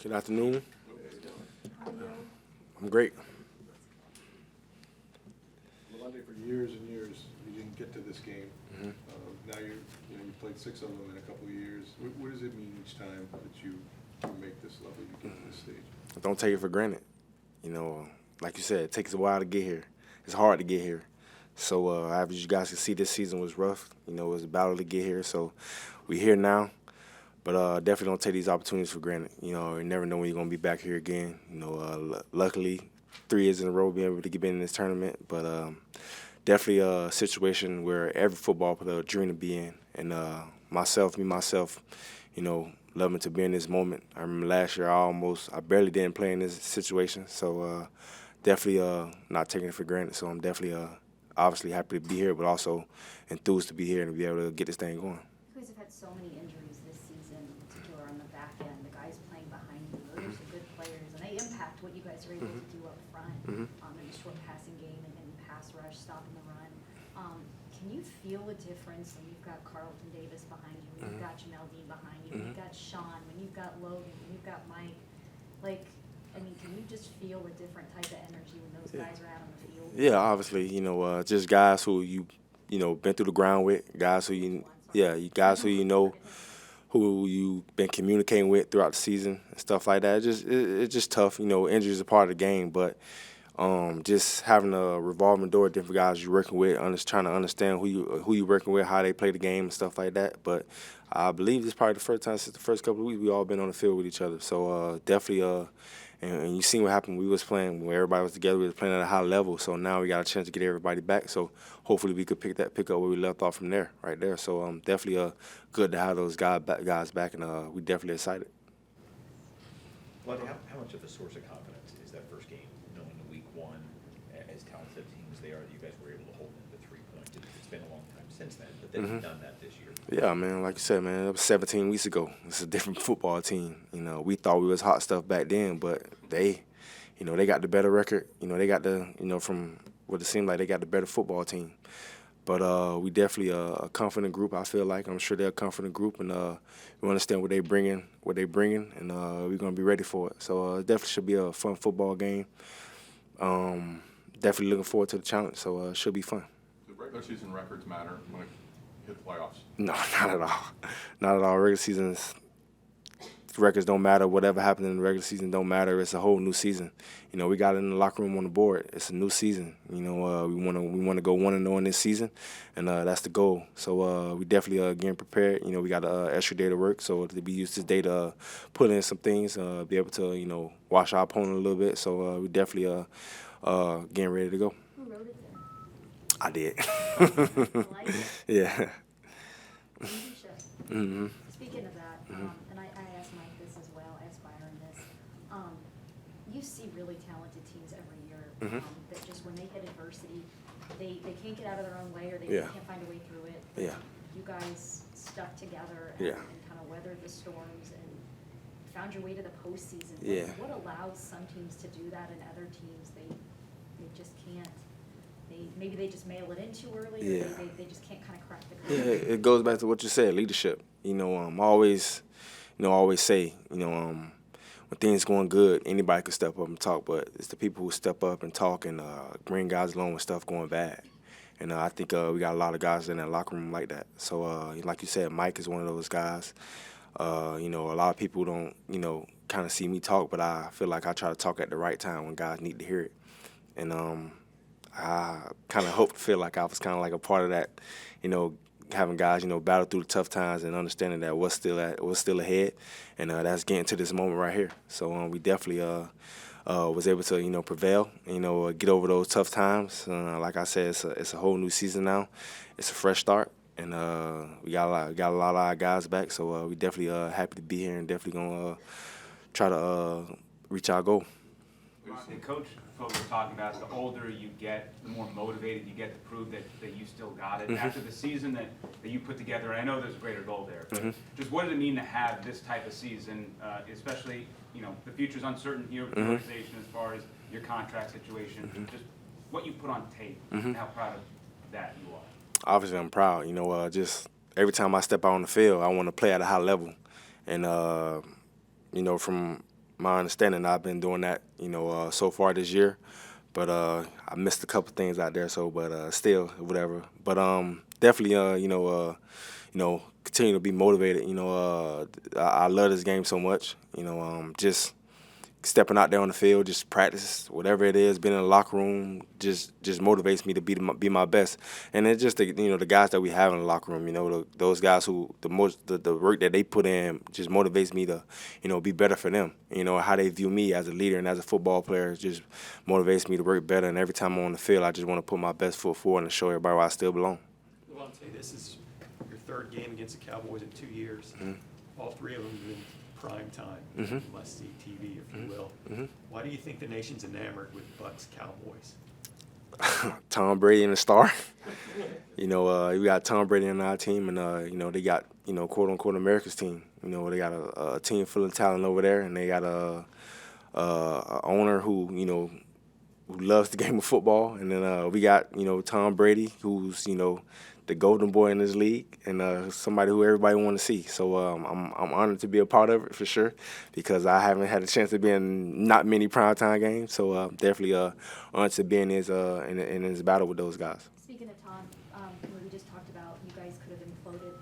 Good afternoon. I'm great. Lavonte, for years and years, you didn't get to this game. Now you played 6 of them in a couple of years. What does it mean each time that you make this level, you get to this stage? Don't take it for granted. Like you said, it takes a while to get here. It's hard to get here. So as you guys can see, this season was rough. It was a battle to get here. So we're here now. But definitely don't take these opportunities for granted. You never know when you're going to be back here again. Luckily, 3 years in a row being able to get in this tournament. But definitely a situation where every football player would dream to be in. And myself, loving to be in this moment. I remember last year I barely didn't play in this situation. So definitely not taking it for granted. So I'm definitely obviously happy to be here, but also enthused to be here and be able to get this thing going. You guys have had so many injuries this season, in particular on the back end. The guys playing behind you, those are some good players, and they impact what you guys are able to do up front in the short passing game and pass rush, stopping the run. Can you feel a difference when you've got Carlton Davis behind you, when you've got Jamel Dean behind you, when you've got Sean, when you've got Logan, when you've got Mike? Can you just feel a different type of energy when those guys are out on the field? Yeah, obviously, just guys who been through the ground with, guys who who you've been communicating with throughout the season and stuff like that. It's just tough. Injuries are part of the game, but just having a revolving door of different guys you're working with, trying to understand who you're working with, how they play the game and stuff like that. But I believe it's probably the first time since the first couple of weeks we all been on the field with each other. So definitely, and you seen what happened. We was playing when everybody was together. We was playing at a high level. So now we got a chance to get everybody back. So hopefully we could pick up where we left off from there, right there. So definitely good to have those guys back, and we definitely excited. Well, how much of a source of confidence is that first game, knowing the week one, as talented teams they are, that you guys were able to hold them to 3 points? It's been a long time since then, but they've done that this year. Yeah, man, like you said, man, that was 17 weeks ago. It's a different football team. We thought we was hot stuff back then, but they got the better record. They got from what it seemed like they got the better football team. But we definitely a confident group, I feel like. I'm sure they're a confident group, and we understand what they're bringing, and we're going to be ready for it. So it definitely should be a fun football game. Definitely looking forward to the challenge, so it should be fun. Do regular season records matter when it hit the playoffs? No, not at all. Not at all. Regular seasons records don't matter. Whatever happened in the regular season don't matter. It's a whole new season. We got it in the locker room on the board. It's a new season. We want to go 1-0 in this season, and that's the goal. So we definitely getting prepared. We got an extra day to work, so we use this day to put in some things, be able to wash our opponent a little bit. So we definitely getting ready to go. Who wrote it there? I did. I like it. Yeah. Speaking of that, and I asked Mike this as well, I asked Byron this. You see really talented teams every year that just when they hit adversity, they can't get out of their own way, or they can't find a way through it. Yeah. You guys stuck together and kind of weathered the storms and found your way to the postseason. Yeah. What allows some teams to do that and other teams they just can't? Maybe they just mail it in too early, or they just can't kind of crack the code. Yeah, it goes back to what you said, leadership. I always say, when things going good, anybody can step up and talk, but it's the people who step up and talk and bring guys along when stuff going bad. And I think we got a lot of guys in that locker room like that. So, like you said, Mike is one of those guys. A lot of people don't, kind of see me talk, but I feel like I try to talk at the right time when guys need to hear it. And I kind of feel like I was kind of like a part of that, having guys, battle through the tough times and understanding that what's still ahead, and that's getting to this moment right here. So we definitely was able to, prevail, get over those tough times. Like I said, it's a whole new season now. It's a fresh start, and we got a lot of our guys back. So we definitely happy to be here and definitely gonna try to reach our goal. And Coach folks were talking about the older you get, the more motivated you get to prove that you still got it. After the season that you put together, and I know there's a greater goal there, but just what did it mean to have this type of season, especially, the future's uncertain here with the organization as far as your contract situation, just what you put on tape, and how proud of that you are. Obviously, I'm proud. Just every time I step out on the field, I want to play at a high level. And, from my understanding, I've been doing that, so far this year. But I missed a couple things out there, but still, whatever. But definitely, continue to be motivated. I love this game so much. Just stepping out there on the field, just practice, whatever it is, being in the locker room, just motivates me to be my best. And it's just the guys that we have in the locker room, those guys who the work that they put in just motivates me to, be better for them. How they view me as a leader and as a football player just motivates me to work better. And every time I'm on the field, I just want to put my best foot forward and show everybody where I still belong. Lavonte, this is your third game against the Cowboys in 2 years. Mm-hmm. All three of them have been prime time, must-see TV, if you will. Mm-hmm. Why do you think the nation's enamored with Bucs Cowboys? Tom Brady and the star. We got Tom Brady on our team, and they got quote unquote America's team. They got a team full of talent over there, and they got a owner who loves the game of football, and then we got Tom Brady, who's the golden boy in this league, and somebody who everybody want to see. So I'm honored to be a part of it for sure, because I haven't had a chance to be in not many primetime games. So definitely honored to be in his battle with those guys. Speaking of Tom, we just talked about you guys could have imploded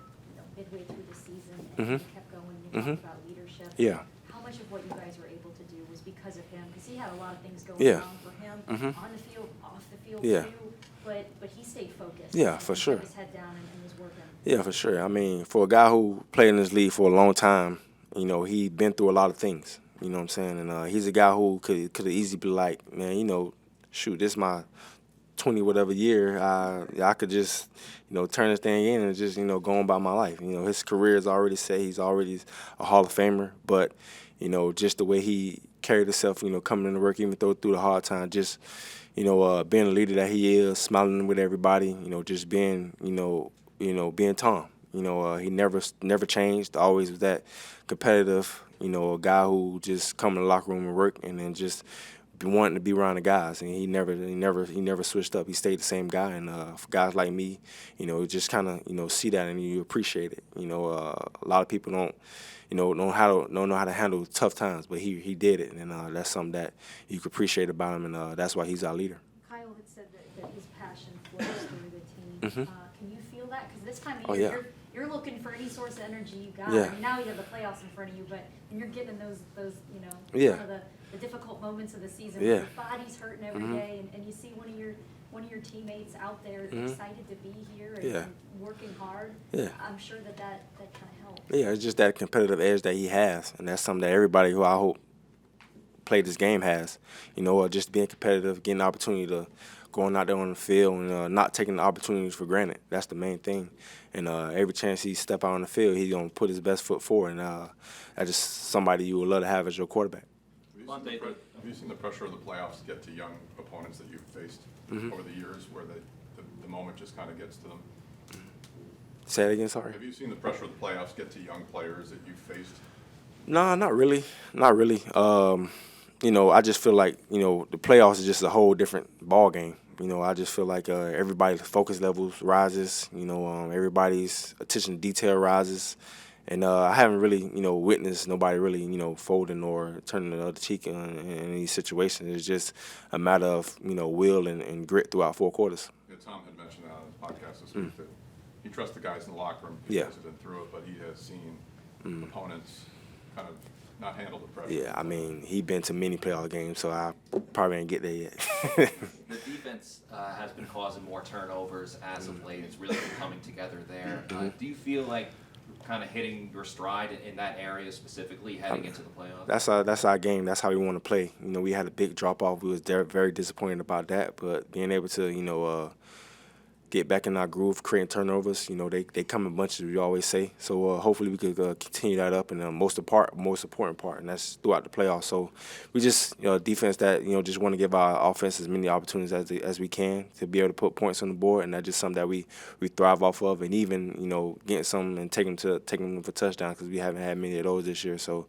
midway through the season, and you kept going. You talked about leadership. Yeah. How much of what you guys were able to do was because of him? Because he had a lot of things going Yeah. on for him on the field, off the field Yeah. too. But he stayed focused. Yeah, and for he sure. Put his head down and was working. Yeah, for sure. I mean, for a guy who played in this league for a long time, he been through a lot of things. You know what I'm saying? And he's a guy who could have easily be like, man, shoot, this is my 20 whatever year. I could just, turn this thing in and just, go on about my life. His career is already set. He's already a Hall of Famer. But, just the way he carried himself, coming into work, even through the hard time, just, being a leader that he is, smiling with everybody, just being, being Tom. He never changed. Always was that competitive, a guy who just come in the locker room and work, and then just wanting to be around the guys. And he never switched up. He stayed the same guy. And for guys like me, just kind of see that and you appreciate it. A lot of people don't know how to handle tough times, but he did it, and that's something that you can appreciate about him, and that's why he's our leader. Kyle had said that his passion flows through the team. Can you feel that? Because this time of Oh, year, yeah. you're looking for any source of energy you got. Yeah. I mean, now you have the playoffs in front of you, but when you're getting those Yeah. some of the difficult moments of the season, Yeah. your body's hurting every day, and you see one of your teammates out there excited to be here and, Yeah. and working hard. Yeah. I'm sure that kind of helps. Yeah, it's just that competitive edge that he has, and that's something that everybody who I hope played this game has. Just being competitive, getting the opportunity to going out there on the field and not taking the opportunities for granted. That's the main thing. And every chance he step out on the field, he's going to put his best foot forward, and that's just somebody you would love to have as your quarterback. Have you seen the pressure of the playoffs get to young opponents that you've faced over the years, where the moment just kind of gets to them? Say it again, sorry. Have you seen the pressure of the playoffs get to young players that you've faced? No, not really. Not really. I just feel like, the playoffs is just a whole different ball game. I just feel like everybody's focus levels rises, everybody's attention to detail rises. And I haven't really, witnessed nobody really, folding or turning the other cheek in any situation. It's just a matter of, will and grit throughout 4 quarters. Yeah, Tom had mentioned that on his podcast this week, that he trusts the guys in the locker room because Yeah. he hasn't been through it, but he has seen opponents kind of not handle the pressure. Yeah, I mean, he's been to many playoff games, so I probably ain't get there yet. The defense has been causing more turnovers as of late. It's really been coming together there. Do you feel like kind of hitting your stride in that area specifically heading into the playoffs? That's our game. That's how we want to play. We had a big drop off. We was very disappointed about that, but being able to get back in our groove, creating turnovers. They come in bunches, we always say. So hopefully we could continue that up, and most important part, and that's throughout the playoffs. So we just defense that just want to give our offense as many opportunities as we can to be able to put points on the board, and that's just something that we thrive off of, and even getting some and taking them for touchdowns, because we haven't had many of those this year. So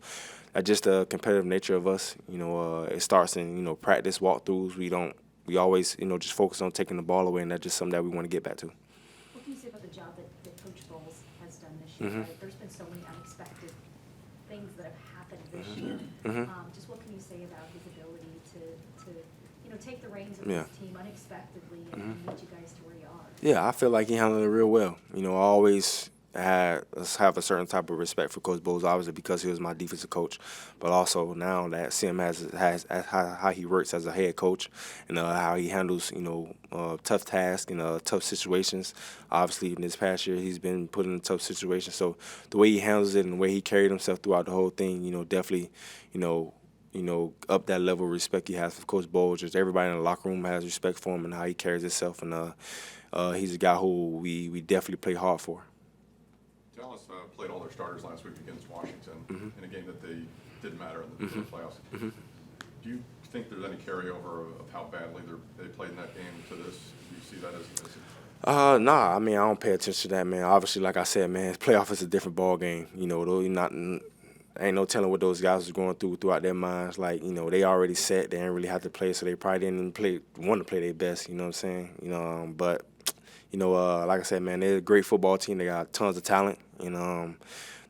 that's just the competitive nature of us. It starts in practice walkthroughs. We always, just focus on taking the ball away, and that's just something that we want to get back to. What can you say about the job that Coach Bowles has done this year? Right? There's been so many unexpected things that have happened this year. Just what can you say about his ability to take the reins of Yeah. this team unexpectedly and lead you guys to where you are? Yeah, I feel like he handled it real well. I always have a certain type of respect for Coach Bowles, obviously because he was my defensive coach, but also now that see him has how he works as a head coach and how he handles tough tasks and tough situations. Obviously, in this past year, he's been put in a tough situation. So the way he handles it and the way he carried himself throughout the whole thing, definitely, up that level of respect he has for Coach Bowles. Just everybody in the locker room has respect for him and how he carries himself, and he's a guy who we definitely play hard for. Dallas played all their starters last week against Washington in a game that they didn't matter in the playoffs. Do you think there's any carryover of how badly they played in that game to this? Do you see that as Nah, I don't pay attention to that, man. Obviously, like I said, man, playoff is a different ball game. Ain't no telling what those guys was going throughout their minds. Like, they already set. They didn't really have to play, so they probably didn't want to play their best. You know what I'm saying? But like I said, man, they're a great football team. They got tons of talent,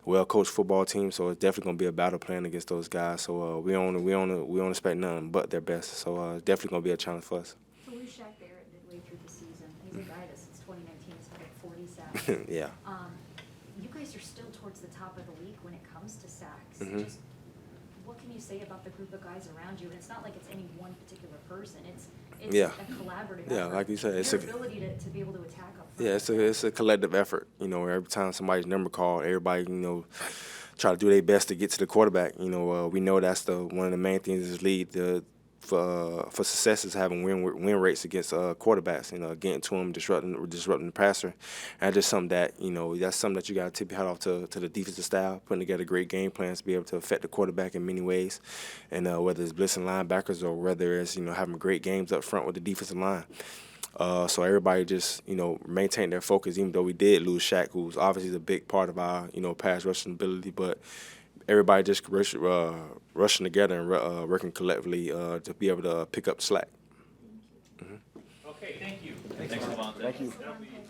well-coached football team. So it's definitely gonna be a battle playing against those guys. So we don't expect nothing but their best. So it's definitely gonna be a challenge for us. To lose Shaq Barrett midway through the season, he's a guy that since 2019 has had 40 sacks. Yeah. You guys are still towards the top of the league when it comes to sacks. Just what can you say about the group of guys around you? And it's not like it's any one particular person. It's Yeah. a collaborative Yeah, effort. like you said, it's your a- ability to be able to attack up front. Yeah, it's a collective effort. Every time somebody's number called, everybody try to do their best to get to the quarterback. We know that's one of the main things is lead for success is having win rates against quarterbacks. Getting to them, disrupting the passer, and just something that that's something that you got to tip your hat off to the defensive staff, putting together great game plans to be able to affect the quarterback in many ways, and whether it's blitzing linebackers or whether it's having great games up front with the defensive line. So everybody just, maintain their focus, even though we did lose Shaq, who's obviously a big part of our, pass rushing ability. But everybody just rushing together and working collectively to be able to pick up slack. Okay, thank you. Thanks, Lavonte. Thank you. Thanks, Lavonte.